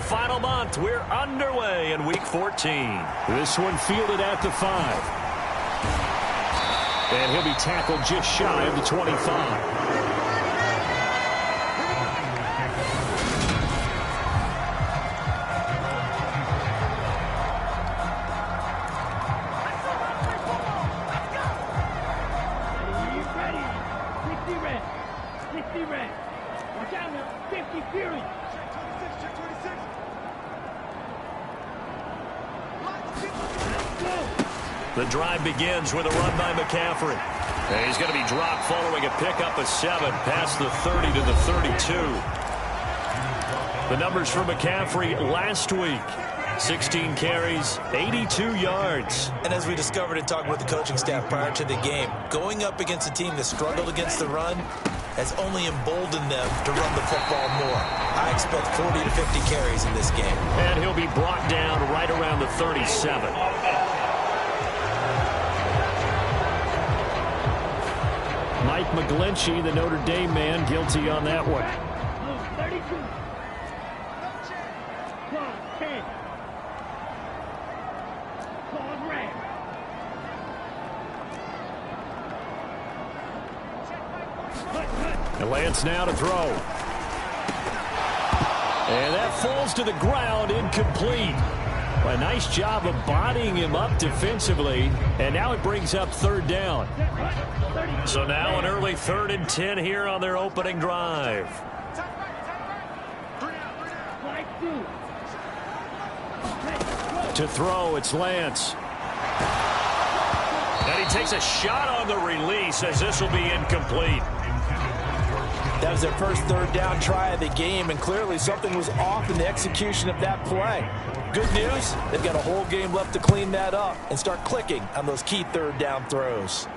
final month. We're underway in Week 14. This one fielded at the 5. And he'll be tackled just shy of the 25. The drive begins with a run by McCaffrey. And he's going to be dropped following a pickup of 7 past the 30 to the 32. The numbers for McCaffrey last week: 16 carries, 82 yards. And as we discovered in talking with the coaching staff prior to the game, going up against a team that struggled against the run has only emboldened them to run the football more. I expect 40 to 50 carries in this game. And he'll be brought down right around the 37. Mike McGlinchey, the Notre Dame man, guilty on that one. 32. 10. And Lance now to throw. And that falls to the ground, incomplete. A nice job of bodying him up defensively. And now it brings up 3rd down. So now an early 3rd and 10 here on their opening drive. To throw, it's Lance. And he takes a shot on the release as this will be incomplete. That was their first 3rd down try of the game, and clearly something was off in the execution of that play. Good news, they've got a whole game left to clean that up and start clicking on those key 3rd down throws.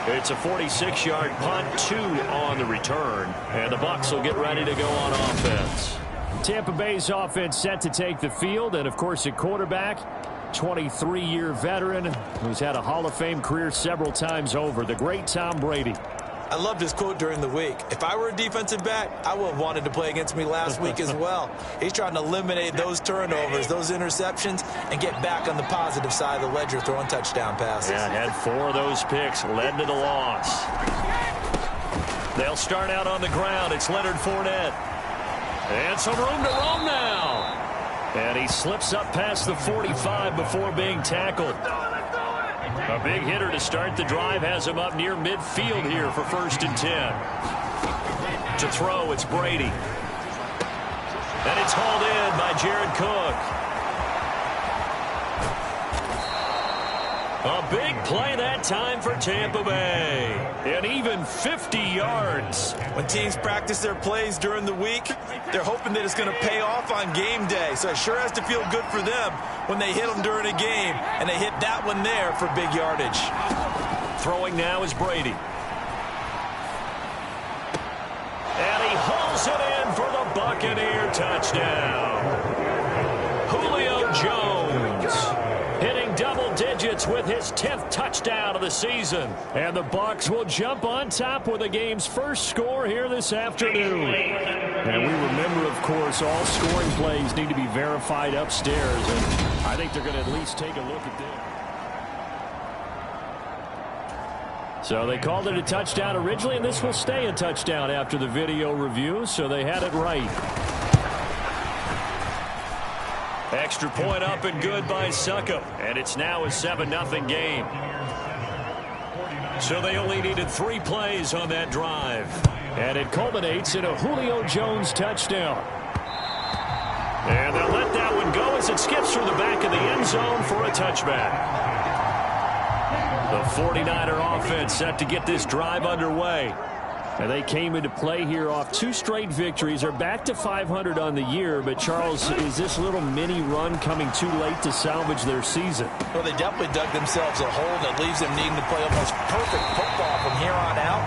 It's a 46-yard punt, 2 on the return, and the Bucs will get ready to go on offense. Tampa Bay's offense set to take the field, and of course at quarterback, 23-year veteran who's had a Hall of Fame career several times over, the great Tom Brady. I loved his quote during the week. If I were a defensive back, I would have wanted to play against me last week as well. He's trying to eliminate those turnovers, those interceptions, and get back on the positive side of the ledger throwing touchdown passes. Yeah, had 4 of those picks, led to the loss. They'll start out on the ground. It's Leonard Fournette. And some room to roam now. And he slips up past the 45 before being tackled. A big hitter to start the drive has him up near midfield here for 1st and 10. To throw, it's Brady. And it's hauled in by Jared Cook. A big play that time for Tampa Bay. And even 50 yards. When teams practice their plays during the week, they're hoping that it's going to pay off on game day. So it sure has to feel good for them when they hit them during a game. And they hit that one there for big yardage. Throwing now is Brady. And he hauls it in for the Buccaneer touchdown. Julio Jones hitting double digits with his 10th touchdown of the season. And the Bucs will jump on top with the game's first score here this afternoon. And we remember, of course, all scoring plays need to be verified upstairs. And I think they're going to at least take a look at this. So they called it a touchdown originally, and this will stay a touchdown after the video review, so they had it right. Extra point up and good by Succop. And it's now a 7-0 game. So they only needed 3 plays on that drive. And it culminates in a Julio Jones touchdown. And they'll let that one go as it skips through the back of the end zone for a touchback. The 49er offense set to get this drive underway. And they came into play here off 2 straight victories. They're back to 500 on the year. But, Charles, is this little mini run coming too late to salvage their season? Well, they definitely dug themselves a hole that leaves them needing to play almost perfect football from here on out.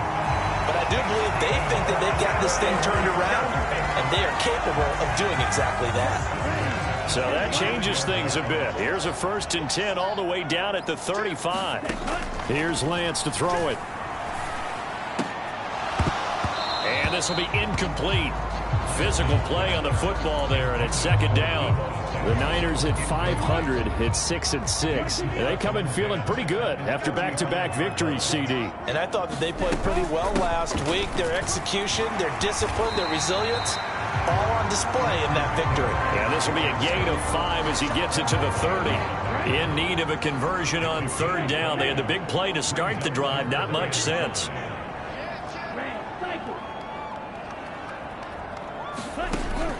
But I do believe they think that they've got this thing turned around, and they are capable of doing exactly that. So that changes things a bit. Here's a 1st and 10 all the way down at the 35. Here's Lance to throw it. And this will be incomplete. physical play on the football there, and it's second down. The Niners at 500 at 6-6. And they come in feeling pretty good after back-to-back victories, CD. And I thought that they played pretty well last week. Their execution, their discipline, their resilience, all on display in that victory. Yeah, this will be a gain of 5 as he gets it to the 30. In need of a conversion on third down. They had the big play to start the drive. Not much sense.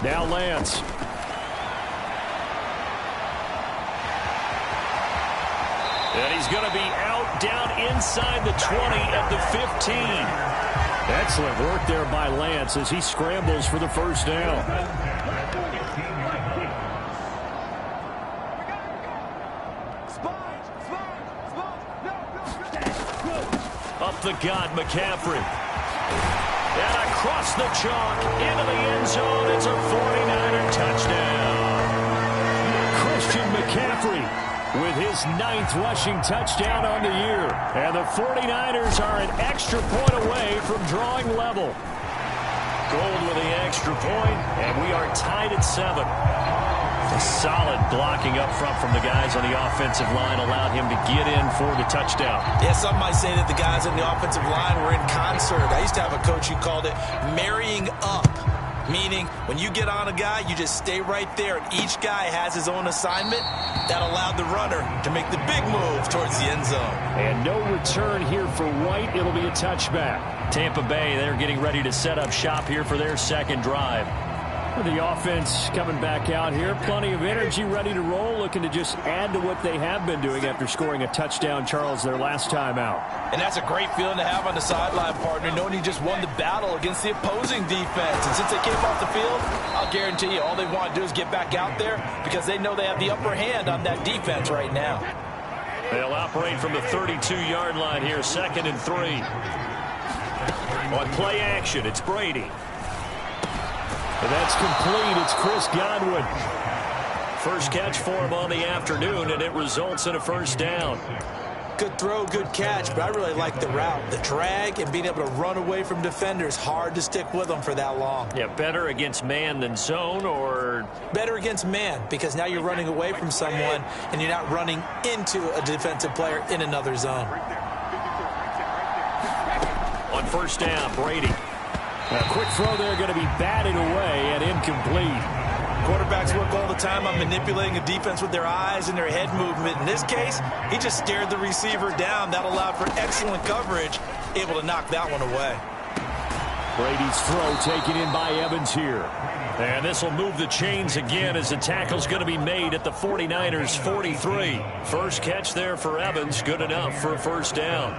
Now Lance. And he's going to be out down inside the 20 at the 15. Excellent work there by Lance as he scrambles for the first down. Up the gut, McCaffrey. And across the chalk into the end zone. It's a 49er touchdown. Christian McCaffrey with his 9th rushing touchdown on the year. And the 49ers are an extra point away from drawing level. Gold with the extra point, and we are tied at 7. A solid blocking up front from the guys on the offensive line allowed him to get in for the touchdown. Yeah, some might say that the guys on the offensive line were in concert. I used to have a coach who called it marrying up. Meaning, when you get on a guy, you just stay right there, and each guy has his own assignment. That allowed the runner to make the big move towards the end zone. And no return here for White. It'll be a touchback. Tampa Bay, they're getting ready to set up shop here for their second drive. The offense coming back out here. Plenty of energy, ready to roll, looking to just add to what they have been doing after scoring a touchdown, Charles, their last time out. And that's a great feeling to have on the sideline, partner, knowing you just won the battle against the opposing defense. And since they came off the field, I'll guarantee you all they want to do is get back out there because they know they have the upper hand on that defense right now. They'll operate from the 32-yard line here, 2nd and 3. On play action, it's Brady. And that's complete. It's Chris Godwin. First catch for him on the afternoon, and it results in a first down. Good throw, good catch, but I really like the route. The drag and being able to run away from defenders, hard to stick with them for that long. Yeah, better against man than zone, or? Better against man, because now you're running away from someone, and you're not running into a defensive player in another zone. On first down, Brady. A quick throw there going to be batted away and incomplete. Quarterbacks work all the time on manipulating a defense with their eyes and their head movement. In this case, he just stared the receiver down. That allowed for excellent coverage, able to knock that one away. Brady's throw taken in by Evans here. And this will move the chains again as the tackle's going to be made at the 49ers' 43. First catch there for Evans, good enough for a first down.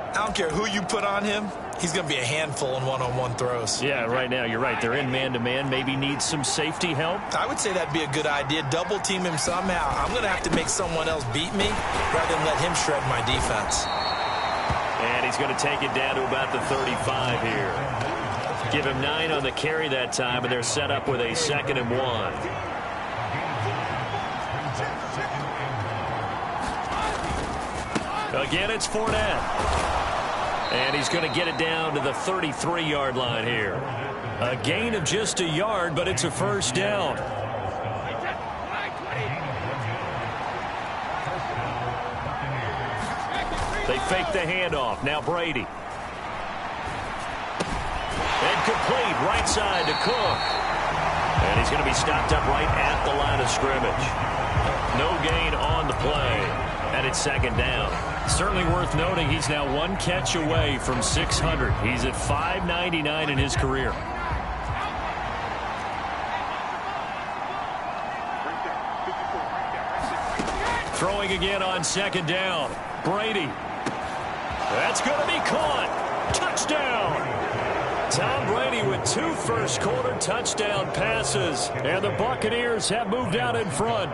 I don't care who you put on him. He's going to be a handful in one-on-one throws. Yeah, right now, you're right. They're in man-to-man. Maybe needs some safety help. I would say that'd be a good idea. Double team him somehow. I'm going to have to make someone else beat me rather than let him shred my defense. And he's going to take it down to about the 35 here. Give him 9 on the carry that time, and they're set up with a 2nd and 1. Again, it's Fournette. And he's going to get it down to the 33-yard line here. A gain of just a yard, but it's a first down. They fake the handoff. Now Brady. And complete right side to Cook. And he's going to be stopped up right at the line of scrimmage. No gain on the play. And it's 2nd down. Certainly worth noting he's now 1 catch away from 600. He's at 599 in his career. Throwing again on 2nd down. Brady. That's going to be caught. Touchdown. Tom Brady with 2 first-quarter touchdown passes. And the Buccaneers have moved out in front.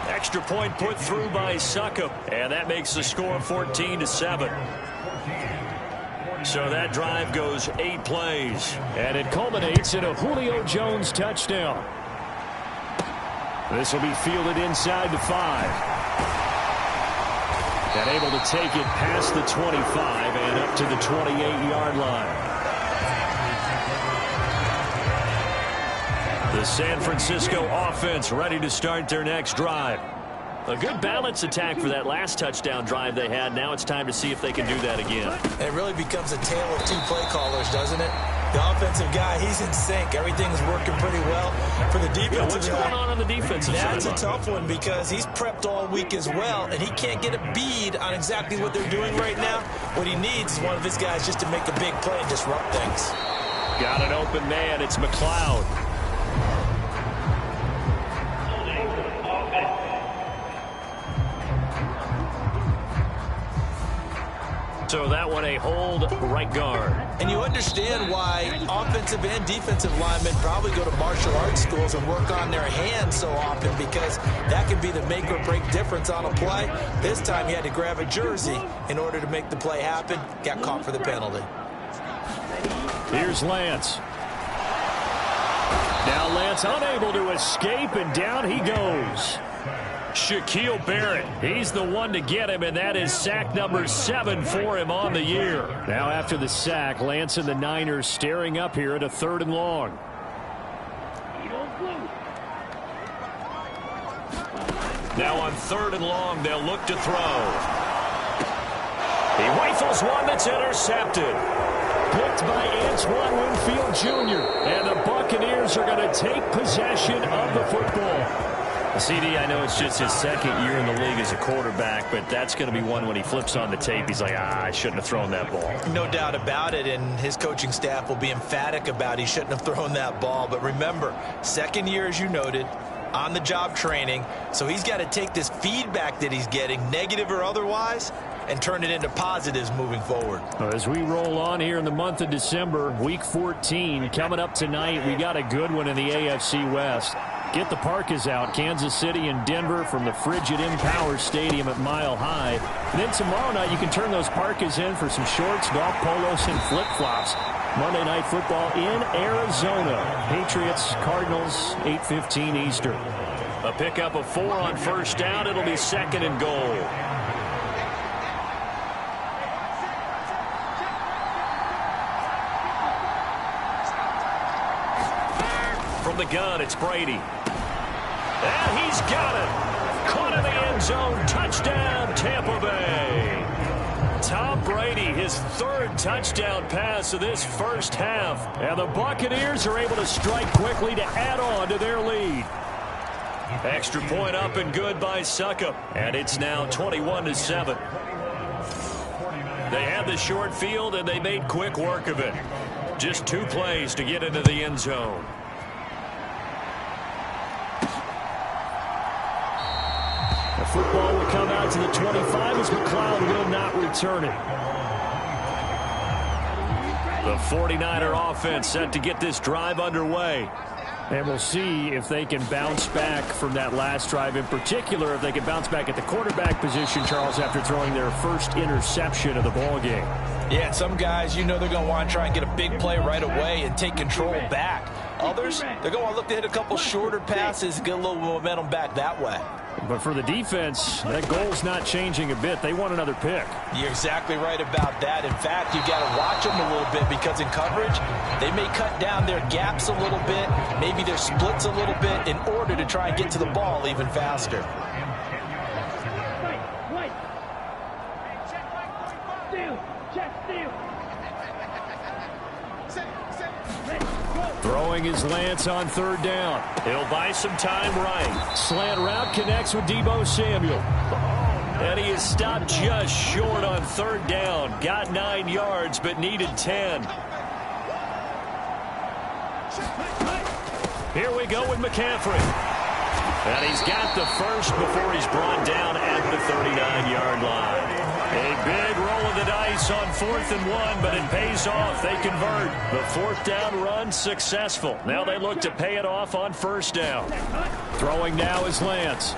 Extra point put through by Succop, and that makes the score 14-7. So that drive goes 8 plays. And it culminates in a Julio Jones touchdown. This will be fielded inside the 5. And able to take it past the 25 and up to the 28-yard line. The San Francisco offense ready to start their next drive. A good balance attack for that last touchdown drive they had. Now it's time to see if they can do that again. It really becomes a tale of two play callers, doesn't it? The offensive guy, he's in sync. Everything's working pretty well. For the defensive what's going on the defensive side? That's a tough one because he's prepped all week as well, and he can't get a bead on exactly what they're doing right now. What he needs is one of his guys just to make a big play and disrupt things. Got an open man. It's McLeod. So that one a hold right guard. And you understand why offensive and defensive linemen probably go to martial arts schools and work on their hands so often, because that can be the make or break difference on a play. This time he had to grab a jersey in order to make the play happen. Got caught for the penalty. Here's Lance. Now Lance unable to escape, and down he goes. Shaquille Barrett, he's the one to get him, and that is sack number 7 for him on the year. Now after the sack, Lance and the Niners staring up here at a 3rd and long. Now on 3rd and long, they'll look to throw. He rifles one that's intercepted. Picked by Antoine Winfield Jr. And the Buccaneers are going to take possession of the football. CD, I know it's just his 2nd year in the league as a quarterback, but that's going to be one when he flips on the tape. He's like, I shouldn't have thrown that ball. No doubt about it, and his coaching staff will be emphatic about he shouldn't have thrown that ball. But remember, 2nd year, as you noted, on-the-job training, so he's got to take this feedback that he's getting, negative or otherwise, and turn it into positives moving forward. As we roll on here in the month of December, Week 14, coming up tonight, we got a good one in the AFC West. Get the Parkas out, Kansas City and Denver from the frigid Empower Stadium at Mile High. And then tomorrow night you can turn those Parkas in for some shorts, golf polos, and flip-flops. Monday Night Football in Arizona. Patriots, Cardinals, 8:15 Eastern. A pickup of 4 on 1st down. It'll be 2nd and goal. From the gun, it's Brady. And he's got it. Caught in the end zone. Touchdown, Tampa Bay. Tom Brady, his 3rd touchdown pass of this first half. And the Buccaneers are able to strike quickly to add on to their lead. Extra point up and good by Succop. And it's now 21-7. They had the short field, and they made quick work of it. Just 2 plays to get into the end zone. The football will come out to the 25 as McLeod will not return it. The 49er offense set to get this drive underway. And we'll see if they can bounce back from that last drive. In particular, if they can bounce back at the quarterback position, Charles, after throwing their first interception of the ball game. Yeah, some guys, you know they're going to want to try and get a big play right away and take control back. Others, they're going to want to look to hit a couple shorter passes and get a little momentum back that way. But for the defense, that goal's not changing a bit. They want another pick. You're exactly right about that. In fact, you've got to watch them a little bit, because in coverage, they may cut down their gaps a little bit, maybe their splits a little bit, in order to try and get to the ball even faster. Throwing is Lance on 3rd down. He'll buy some time right. Slant route connects with Deebo Samuel. And he is stopped just short on 3rd down. Got 9 yards, but needed 10. Here we go with McCaffrey. And he's got the first before he's brought down at the 39-yard line. A big roll of the dice on 4th and 1, but it pays off. They convert. The 4th down run successful. Now they look to pay it off on 1st down. Throwing now is Lance.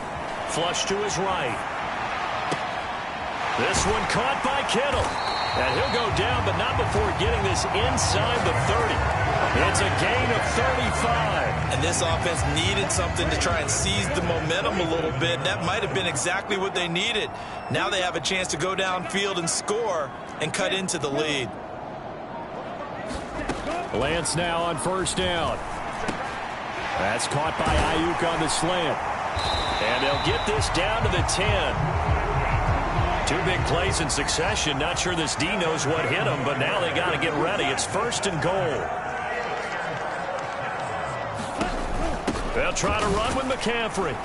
Flush to his right. This one caught by Kittle. And he'll go down, but not before getting this inside the 30. It's a gain of 35. And this offense needed something to try and seize the momentum a little bit. That might have been exactly what they needed. Now they have a chance to go downfield and score and cut into the lead. Lance now on first down. That's caught by Ayuk on the slant. And they'll get this down to the 10. Two big plays in succession. Not sure this D knows what hit him, but now they got to get ready. It's first and goal. They'll try to run with McCaffrey.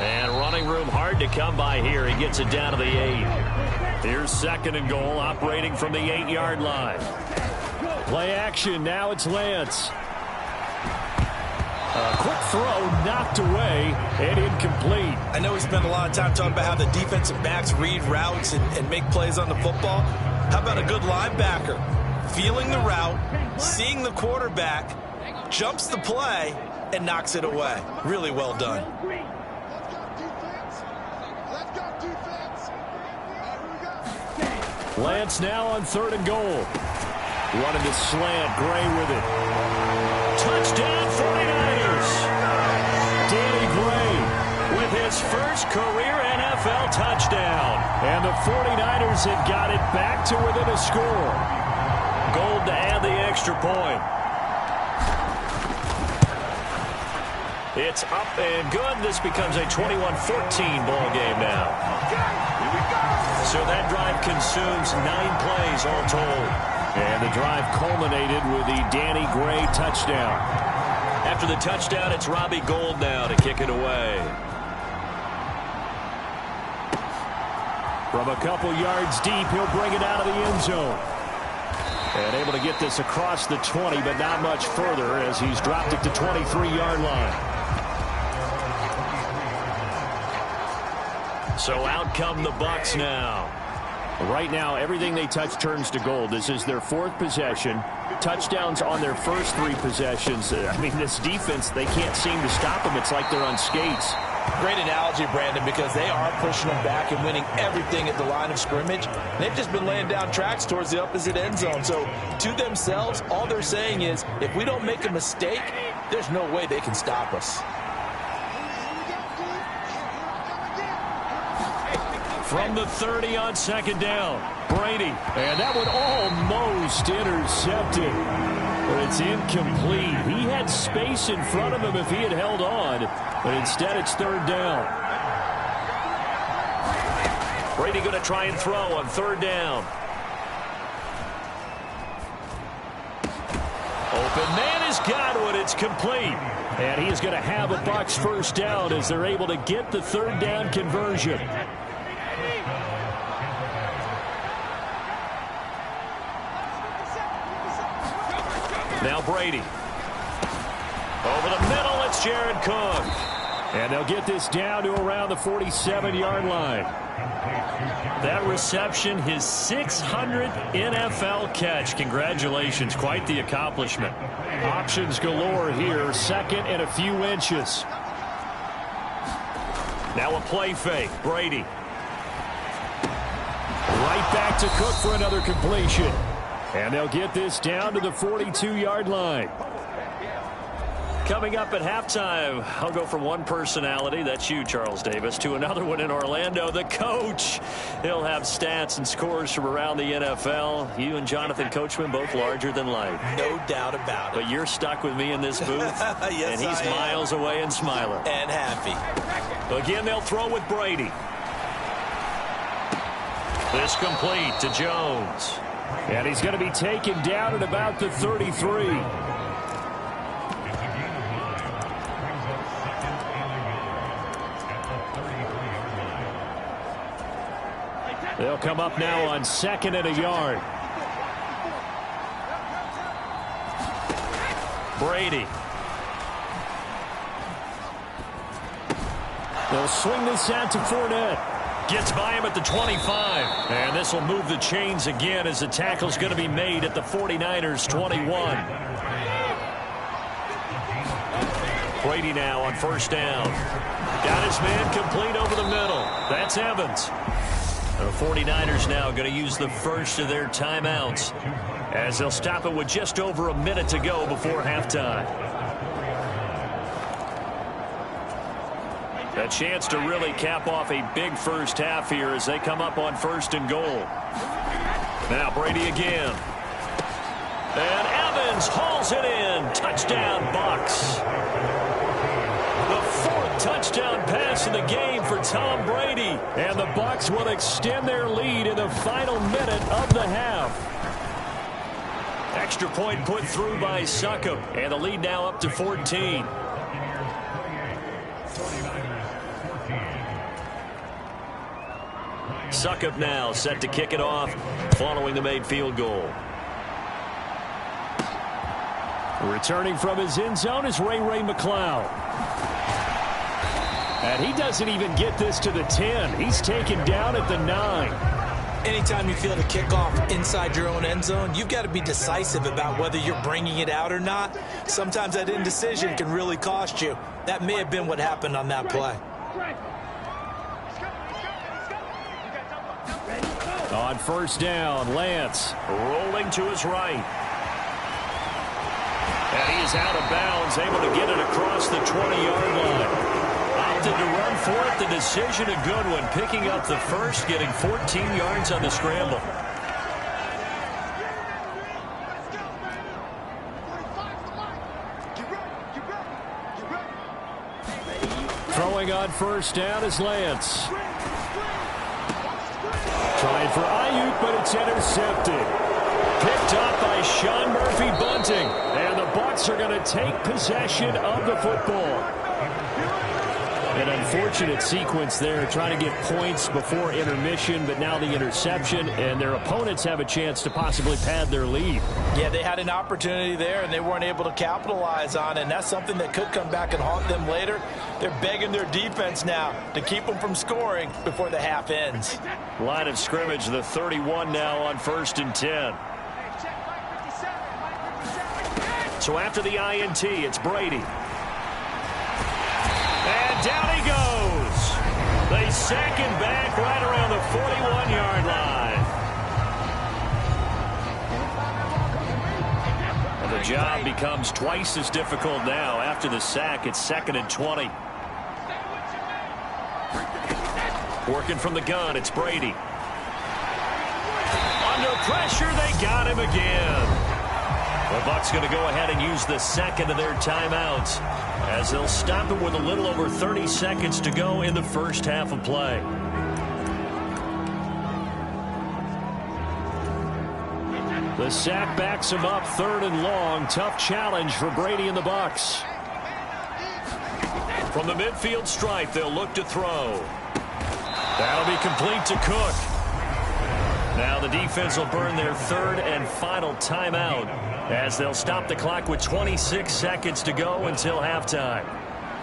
And running room hard to come by here. He gets it down to the 8. Here's second and goal, operating from the 8-yard line. Play action. Now it's Lance. A quick throw knocked away and incomplete. I know we spent a lot of time talking about how the defensive backs read routes and make plays on the football. How about a good linebacker? Feeling the route, seeing the quarterback, jumps the play, and knocks it away. Really well done. Lance now on third and goal. Running the slant, Gray with it. Touchdown 49ers. Danny Gray with his first career NFL touchdown. And the 49ers have got it back to within a score. Gold to add the extra point. It's up and good. This becomes a 21-14 ball game now. So that drive consumes 9 plays all told. And the drive culminated with the Danny Gray touchdown. After the touchdown, it's Robbie Gould now to kick it away. From a couple yards deep, he'll bring it out of the end zone. And able to get this across the 20, but not much further as he's dropped it to 23-yard line. So out come the Bucs now. Right now, everything they touch turns to gold. This is their 4th possession. Touchdowns on their first 3 possessions. I mean, this defense, they can't seem to stop them. It's like they're on skates. Great analogy, Brandon, because they are pushing them back and winning everything at the line of scrimmage. They've just been laying down tracks towards the opposite end zone. So, to themselves, all they're saying is, if we don't make a mistake, there's no way they can stop us. From the 30 on second down, Brady. And that one almost intercepted. But it's incomplete. He had space in front of him if he had held on. But instead it's third down. Brady going to try and throw on third down. Open man has got one. It's complete. And he is going to have a Bucs first down as they're able to get the third down conversion. Now Brady. Over the middle, it's Jared Cook. And they'll get this down to around the 47-yard line. That reception, his 600th NFL catch. Congratulations, quite the accomplishment. Options galore here, second and a few inches. Now a play fake, Brady. Right back to Cook for another completion. And they'll get this down to the 42-yard line. Coming up at halftime, I'll go from one personality, that's you, Charles Davis, to another one in Orlando, the coach. He'll have stats and scores from around the NFL. You and Jonathan Coachman, both larger than life. No doubt about it. But you're stuck with me in this booth. Yes, and he's miles away and smiling. And happy. Again, they'll throw with Brady. This complete to Jones. And he's going to be taken down at about the 33. They'll come up now on second and a yard. Brady. They'll swing this out to Fournette. Gets by him at the 25. And this will move the chains again as the tackle's going to be made at the 49ers 21. Brady now on first down. Got his man complete over the middle. That's Evans. The 49ers now going to use the first of their timeouts as they'll stop it with just over a minute to go before halftime. A chance to really cap off a big first half here as they come up on 1st and goal. Now Brady again. And Evans hauls it in. Touchdown, Bucs. The 4th touchdown pass in the game for Tom Brady. And the Bucs will extend their lead in the final minute of the half. Extra point put through by Succop. And the lead now up to 14. Succop now set to kick it off following the made field goal. Returning from his end zone is Ray McCloud. And he doesn't even get this to the 10. He's taken down at the 9. Anytime you feel the kickoff inside your own end zone, you've got to be decisive about whether you're bringing it out or not. Sometimes that indecision can really cost you. That may have been what happened on that play. On 1st down, Lance rolling to his right. And he is out of bounds, able to get it across the 20-yard line. Opted to run for it. The decision a good one. Picking up the first, getting 14 yards on the scramble. throwing on 1st down is Lance. Trying for Ayuk, but it's intercepted. Picked up by Sean Murphy-Bunting. And the Bucs are going to take possession of the football. An unfortunate sequence there, trying to get points before intermission, but now the interception, and their opponents have a chance to possibly pad their lead. Yeah, they had an opportunity there, and they weren't able to capitalize on it, and that's something that could come back and haunt them later. They're begging their defense now to keep them from scoring before the half ends. Line of scrimmage, the 31 now on 1st and 10. So after the INT, it's Brady. And down he goes. They sack him back right around the 41-yard line. And the job becomes twice as difficult now. After the sack, it's 2nd and 20. Working from the gun, it's Brady. Under pressure, they got him again. The Bucs going to go ahead and use the second of their timeouts as they'll stop it with a little over 30 seconds to go in the first half of play. The sack backs him up 3rd and long. Tough challenge for Brady and the Bucs. From the midfield stripe, they'll look to throw. That'll be complete to Cook. Now the defense will burn their 3rd and final timeout as they'll stop the clock with 26 seconds to go until halftime.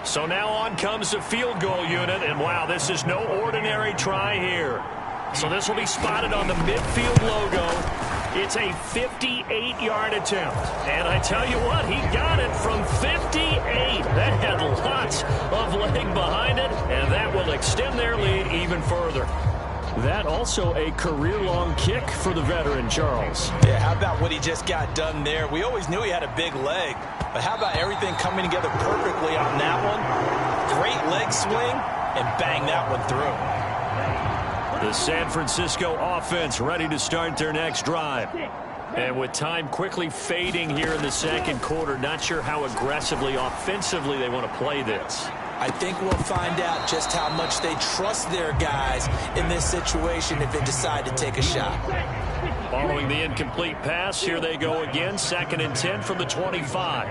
So now on comes the field goal unit, and wow, this is no ordinary try here. So this will be spotted on the midfield logo. It's a 58-yard attempt. And I tell you what, he got it from 58. That had lots of leg behind it, and that will extend their lead even further. That also a career-long kick for the veteran, Charles. Yeah, how about what he just got done there? We always knew he had a big leg, but how about everything coming together perfectly on that one? Great leg swing, and bang that one through. The San Francisco offense ready to start their next drive. And with time quickly fading here in the second quarter, not sure how aggressively, offensively they want to play this. I think we'll find out just how much they trust their guys in this situation if they decide to take a shot. Following the incomplete pass, here they go again. 2nd and 10 from the 25.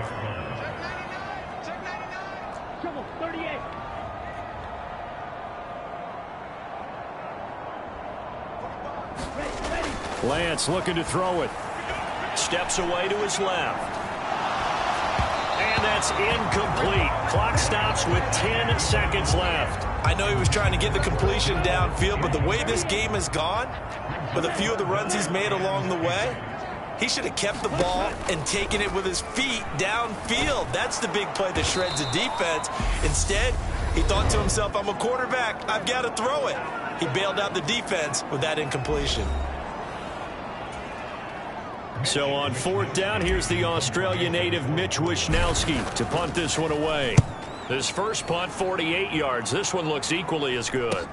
Lance looking to throw it. Steps away to his left. And that's incomplete. Clock stops with 10 seconds left. I know he was trying to get the completion downfield, but the way this game has gone, with a few of the runs he's made along the way, he should have kept the ball and taken it with his feet downfield. That's the big play that shreds the defense. Instead, he thought to himself, I'm a quarterback. I've got to throw it. He bailed out the defense with that incompletion. So on 4th down, here's the Australia native Mitch Wishnowski to punt this one away. His first punt, 48 yards. This one looks equally as good.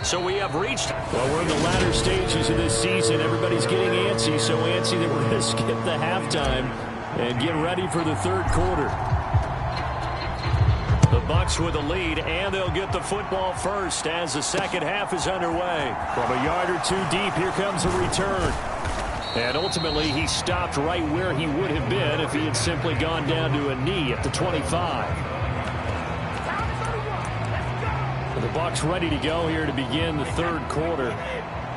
So we have reached. Well, we're in the latter stages of this season. Everybody's getting antsy, so antsy that we're going to skip the halftime and get ready for the third quarter. The Bucs with a lead, and they'll get the football first as the second half is underway. From a yard or two deep, here comes a return. And ultimately, he stopped right where he would have been if he had simply gone down to a knee at the 25. The Bucs ready to go here to begin the third quarter.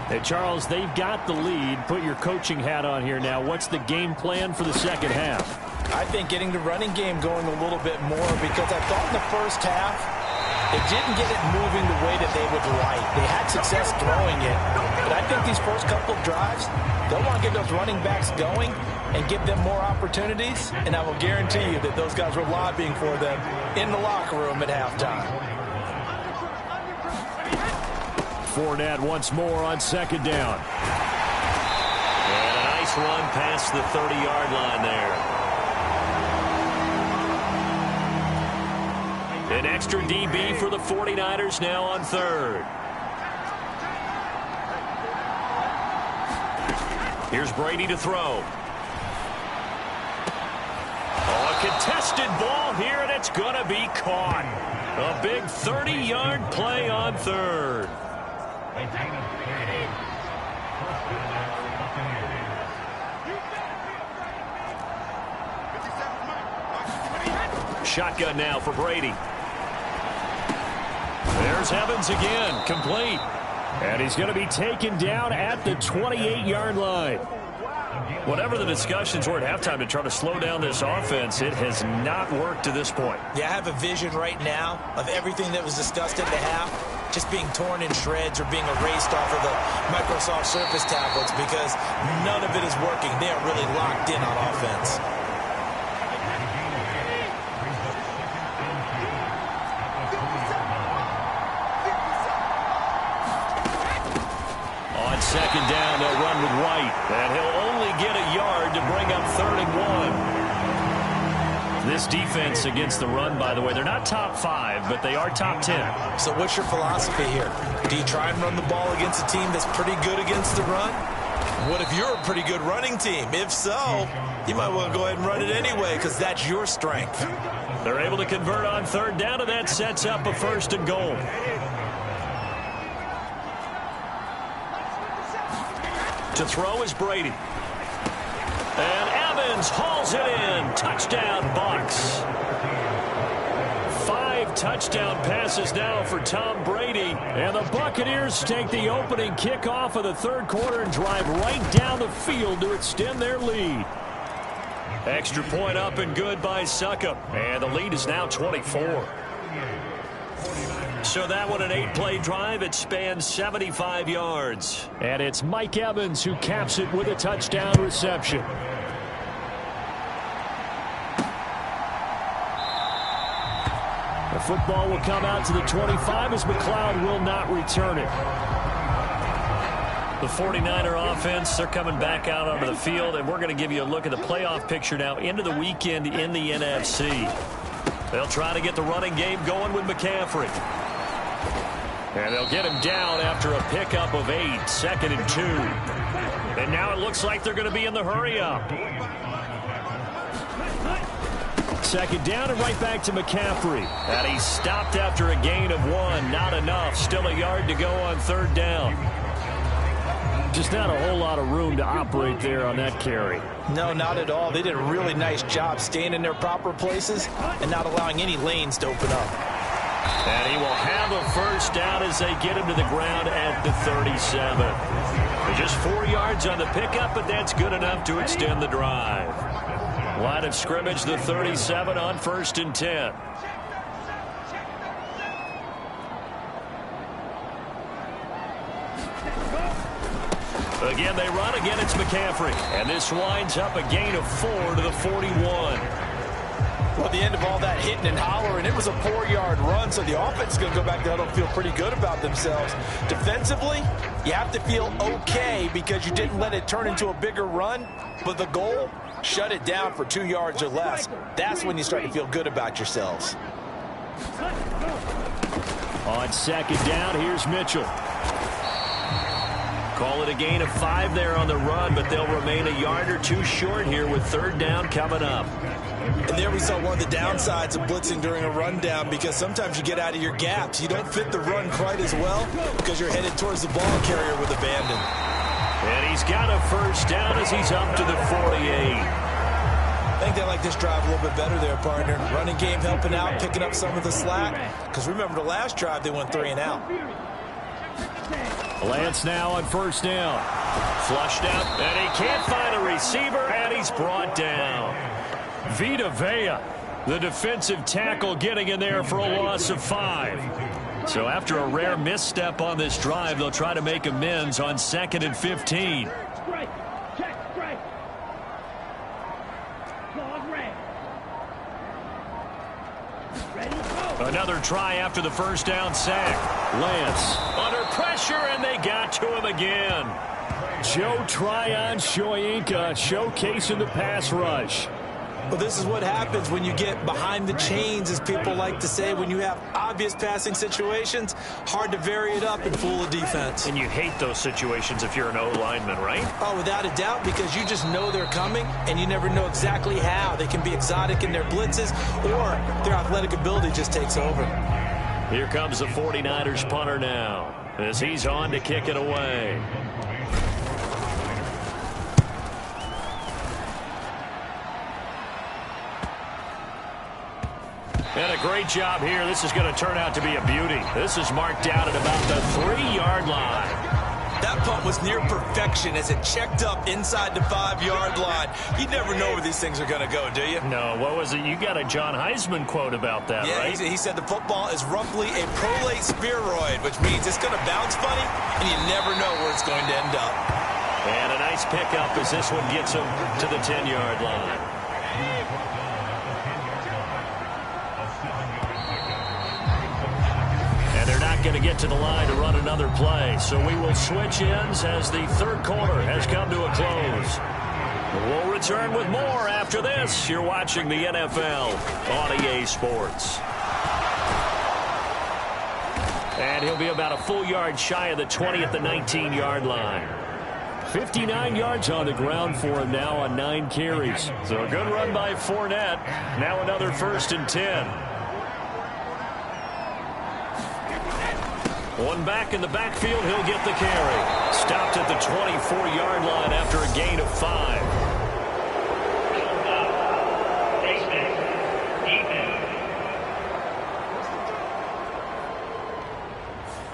Hey, Charles, they've got the lead. Put your coaching hat on here now. What's the game plan for the second half? I think getting the running game going a little bit more, because I thought in the first half they didn't get it moving the way that they would like. They had success throwing it, but I think these first couple of drives, they'll want to get those running backs going and give them more opportunities, and I will guarantee you that those guys were lobbying for them in the locker room at halftime. Fournette once more on 2nd down. And a nice run past the 30-yard line there. An extra DB for the 49ers now on 3rd. Here's Brady to throw. Oh, a contested ball here, and it's going to be caught. A big 30-yard play on 3rd. Shotgun now for Brady. There's Evans again, complete. And he's going to be taken down at the 28-yard line. Whatever the discussions were at halftime to try to slow down this offense, it has not worked to this point. Yeah, I have a vision right now of everything that was discussed at the half just being torn in shreds or being erased off of the Microsoft Surface tablets, because none of it is working. They are really locked in on offense. On 2nd down, they'll run with White, and he'll only get a yard to bring up 3rd and 1. This defense against the run, by the way, they're not top 5, but they are top 10. So what's your philosophy here? Do you try and run the ball against a team that's pretty good against the run? What if you're a pretty good running team? If so, you might want to go ahead and run it anyway, because that's your strength. They're able to convert on 3rd down, and that sets up a 1st and goal. To throw is Brady. And Evans hauls it in. Touchdown, Bucs. 5 touchdown passes now for Tom Brady. And the Buccaneers take the opening kickoff of the third quarter and drive right down the field to extend their lead. Extra point up and good by Suckup. And the lead is now 24. So that one, an 8-play drive. It spans 75 yards. And it's Mike Evans who caps it with a touchdown reception. The football will come out to the 25 as McLeod will not return it. The 49er offense, they're coming back out onto the field, and we're going to give you a look at the playoff picture now into the weekend in the NFC. They'll try to get the running game going with McCaffrey. And they'll get him down after a pickup of 8, 2nd and 2. And now it looks like they're going to be in the hurry-up. 2nd down and right back to McCaffrey. And he stopped after a gain of 1. Not enough. Still a yard to go on 3rd down. Just not a whole lot of room to operate there on that carry. No, not at all. They did a really nice job staying in their proper places and not allowing any lanes to open up. And he will have a 1st down as they get him to the ground at the 37. Just 4 yards on the pickup, but that's good enough to extend the drive. Line of scrimmage, the 37 on 1st and 10. Again, they run. Again, it's McCaffrey. And this winds up a gain of 4 to the 41. Well, at the end of all that hitting and hollering, it was a 4-yard run, so the offense is going to go back there and feel pretty good about themselves. Defensively, you have to feel okay because you didn't let it turn into a bigger run, but the goal, shut it down for 2 yards or less. That's when you start to feel good about yourselves. On second down, here's Mitchell. Call it a gain of 5 there on the run, but they'll remain a yard or 2 short here with third down coming up. And there we saw one of the downsides of blitzing during a rundown, because sometimes you get out of your gaps. You don't fit the run quite as well because you're headed towards the ball carrier with abandon. And he's got a first down as he's up to the 48. I think they like this drive a little bit better there, partner. Running game helping out, picking up some of the slack. Because remember, the last drive, they went 3 and out. Lance now on first down. Flushed out, and he can't find a receiver, and he's brought down. Vita Vea, the defensive tackle, getting in there for a loss of 5. So after a rare misstep on this drive, they'll try to make amends on 2nd and 15. Another try after the first down sack. Lance under pressure, and they got to him again. Joe Tryon-Shoyinka showcasing the pass rush. Well, this is what happens when you get behind the chains, as people like to say. When you have obvious passing situations, hard to vary it up and fool a defense. And you hate those situations if you're an O-lineman, right? Oh, without a doubt, because you just know they're coming, and you never know exactly how. They can be exotic in their blitzes, or their athletic ability just takes over. Here comes the 49ers punter now, as he's on to kick it away. And a great job here. This is going to turn out to be a beauty. This is marked out at about the 3-yard line. That punt was near perfection as it checked up inside the 5-yard line. You never know where these things are going to go, do you? No, what was it? You got a John Heisman quote about that, right? Yeah, he said the football is roughly a prolate spheroid, which means it's going to bounce funny, and you never know where it's going to end up. And a nice pickup as this one gets him to the 10-yard line. They're not going to get to the line to run another play, so we will switch ends as the third quarter has come to a close. We'll return with more after this. You're watching the NFL on EA Sports. And he'll be about a full yard shy of the 20 at the 19-yard line. 59 yards on the ground for him now on 9 carries. So a good run by Fournette. Now another 1st and 10. One back in the backfield, he'll get the carry. Stopped at the 24-yard line after a gain of 5.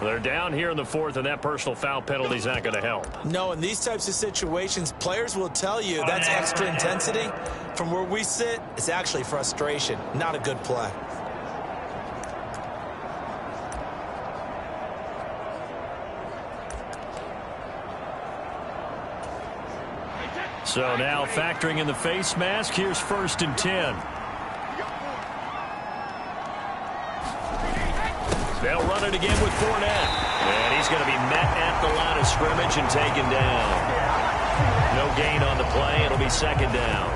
They're down here in the 4th, and that personal foul penalty is not going to help. No, in these types of situations, players will tell you that's extra intensity. From where we sit, it's actually frustration, not a good play. So now factoring in the face mask, here's 1st and 10. They'll run it again with Fournette. And he's going to be met at the line of scrimmage and taken down. No gain on the play. It'll be 2nd down.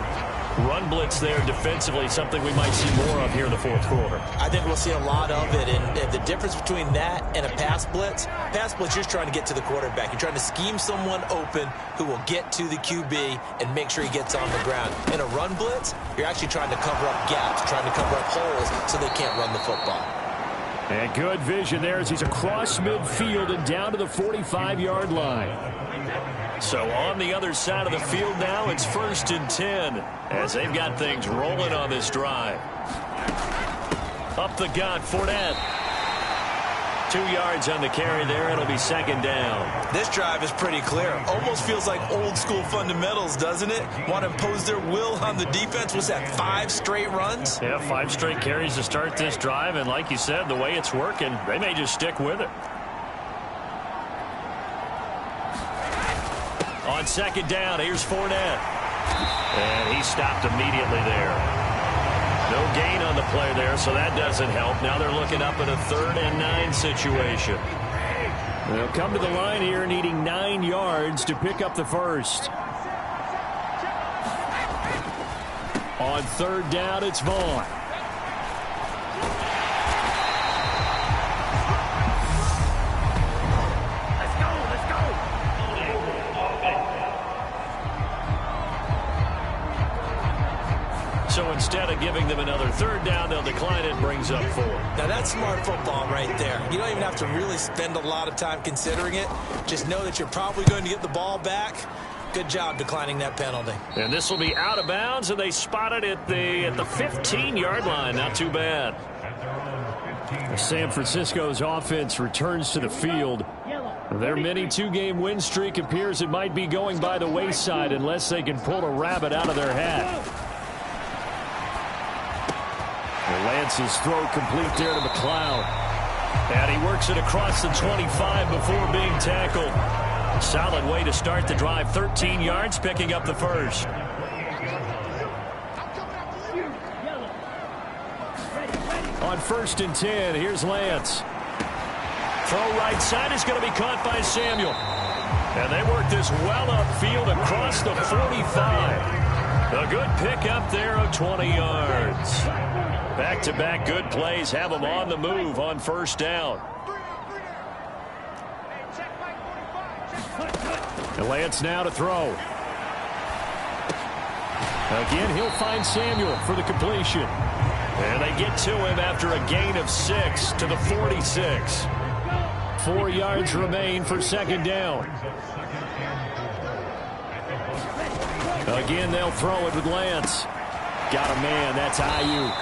Run blitz there defensively, something we might see more of here in the 4th quarter. I think we'll see a lot of it, and the difference between that and a pass blitz, you're just trying to get to the quarterback. You're trying to scheme someone open who will get to the QB and make sure he gets on the ground. In a run blitz, you're actually trying to cover up gaps, trying to cover up holes so they can't run the football. And good vision there as he's across midfield and down to the 45-yard line. So on the other side of the field now, it's 1st and 10 as they've got things rolling on this drive. Up the gut, Fournette. 2 yards on the carry there. It'll be 2nd down. This drive is pretty clear. Almost feels like old school fundamentals, doesn't it? Want to impose their will on the defense. Was that 5 straight runs? Yeah, 5 straight carries to start this drive. And like you said, the way it's working, they may just stick with it. On 2nd down, here's Fournette. And he stopped immediately there. No gain on the play there, so that doesn't help. Now they're looking up at a 3rd and 9 situation. They'll come to the line here needing 9 yards to pick up the first. On 3rd down, it's Vaughn. So instead of giving them another 3rd down, they'll decline it, brings up 4. Now that's smart football right there. You don't even have to really spend a lot of time considering it. Just know that you're probably going to get the ball back. Good job declining that penalty. And this will be out of bounds, and they spot it at the 15-yard line. Not too bad. San Francisco's offense returns to the field. Their mini 2-game win streak appears it might be going by the wayside unless they can pull a rabbit out of their hat. Lance's throw complete there to McLeod. And he works it across the 25 before being tackled. Solid way to start the drive. 13 yards, picking up the first. On 1st and 10, here's Lance. Throw right side is going to be caught by Samuel. And they work this well upfield across the 45. A good pickup there of 20 yards. Back-to-back good plays have them on the move on 1st down. And Lance now to throw. Again, he'll find Samuel for the completion. And they get to him after a gain of 6 to the 46. 4 yards remain for 2nd down. Again, they'll throw it with Lance. Got a man. That's Ayuk.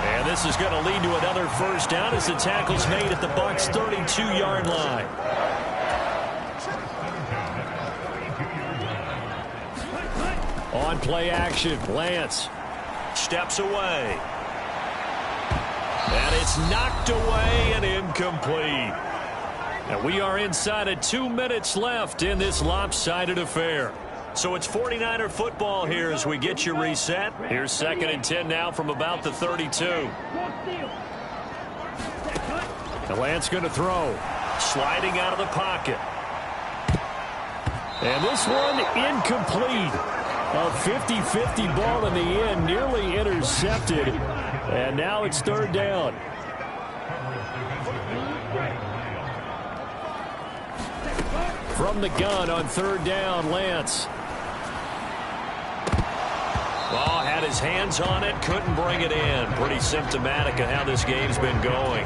And this is going to lead to another 1st down as the tackle's made at the Bucs' 32-yard line. On play action, Lance steps away. And it's knocked away and incomplete. And we are inside of 2 minutes left in this lopsided affair. So it's 49er football here as we get you reset. Here's 2nd and 10 now from about the 32. And Lance going to throw. Sliding out of the pocket. And this one incomplete. A 50-50 ball in the end, nearly intercepted. And now it's 3rd down. From the gun on 3rd down, Lance. Ball had his hands on it, couldn't bring it in. Pretty symptomatic of how this game's been going.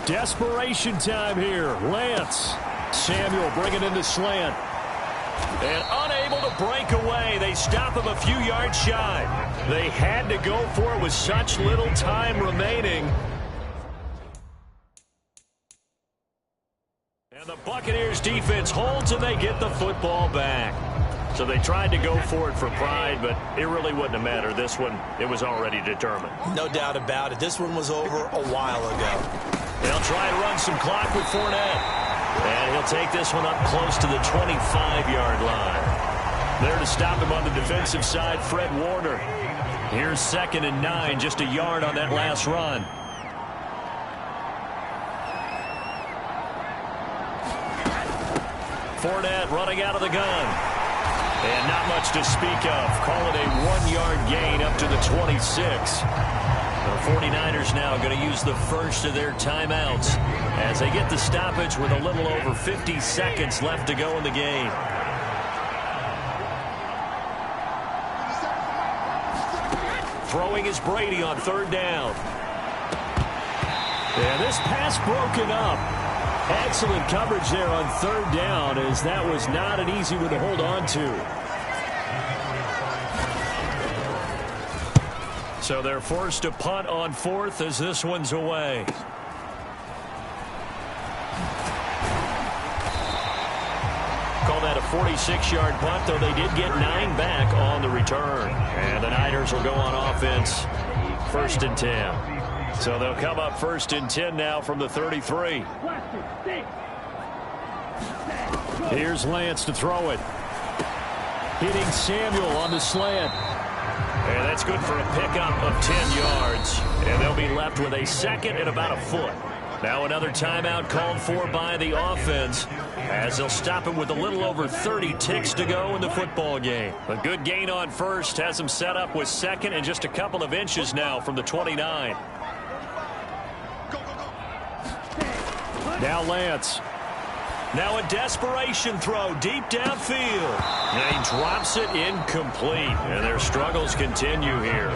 Desperation time here. Lance. Samuel bringing in the slant. And unable to break away. They stop him a few yards shy. They had to go for it with such little time remaining. And the Buccaneers defense holds and they get the football back. So they tried to go for it for pride, but it really wouldn't have mattered. This one, it was already determined. No doubt about it. This one was over a while ago. They'll try to run some clock with Fournette. And he'll take this one up close to the 25-yard line. There to stop him on the defensive side, Fred Warner. Here's 2nd and 9, just a yard on that last run. Fournette running out of the gun. And not much to speak of. Call it a 1-yard gain up to the 26. The 49ers now going to use the first of their timeouts as they get the stoppage with a little over 50 seconds left to go in the game. Throwing is Brady on 3rd down. And this pass broken up. Excellent coverage there on 3rd down, as that was not an easy one to hold on to. So they're forced to punt on 4th as this one's away. Call that a 46-yard punt, though they did get 9 back on the return. And the Niners will go on offense, 1st and 10. So they'll come up 1st and 10 now from the 33. Here's Lance to throw it. Hitting Samuel on the slant. And that's good for a pickup of 10 yards. And they'll be left with a 2nd and about a foot. Now another timeout called for by the offense, as they'll stop him with a little over 30 ticks to go in the football game. A good gain on 1st has him set up with 2nd and just a couple of inches now from the 29. Now Lance. Now a desperation throw deep downfield. And he drops it incomplete. And their struggles continue here.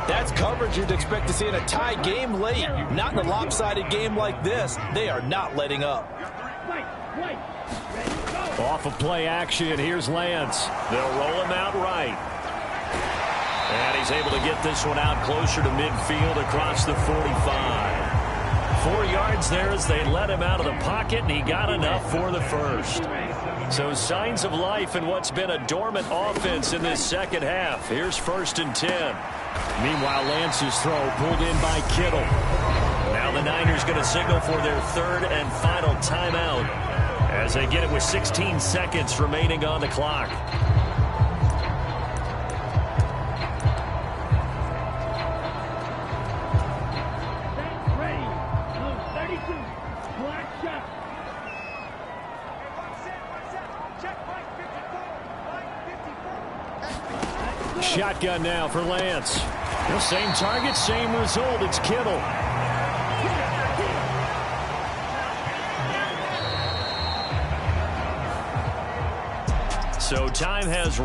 That's coverage you'd expect to see in a tie game late. Not in a lopsided game like this. They are not letting up. Off of play action, here's Lance. They'll roll him out right. And he's able to get this one out closer to midfield across the 45. 4 yards there as they let him out of the pocket, and he got enough for the 1st. So signs of life in what's been a dormant offense in this 2nd half. Here's 1st and 10. Meanwhile, Lance's throw pulled in by Kittle. Now the Niners going to signal for their 3rd and final timeout as they get it with 16 seconds remaining on the clock. Shotgun now for Lance. The same target, same result. It's Kittle. So time has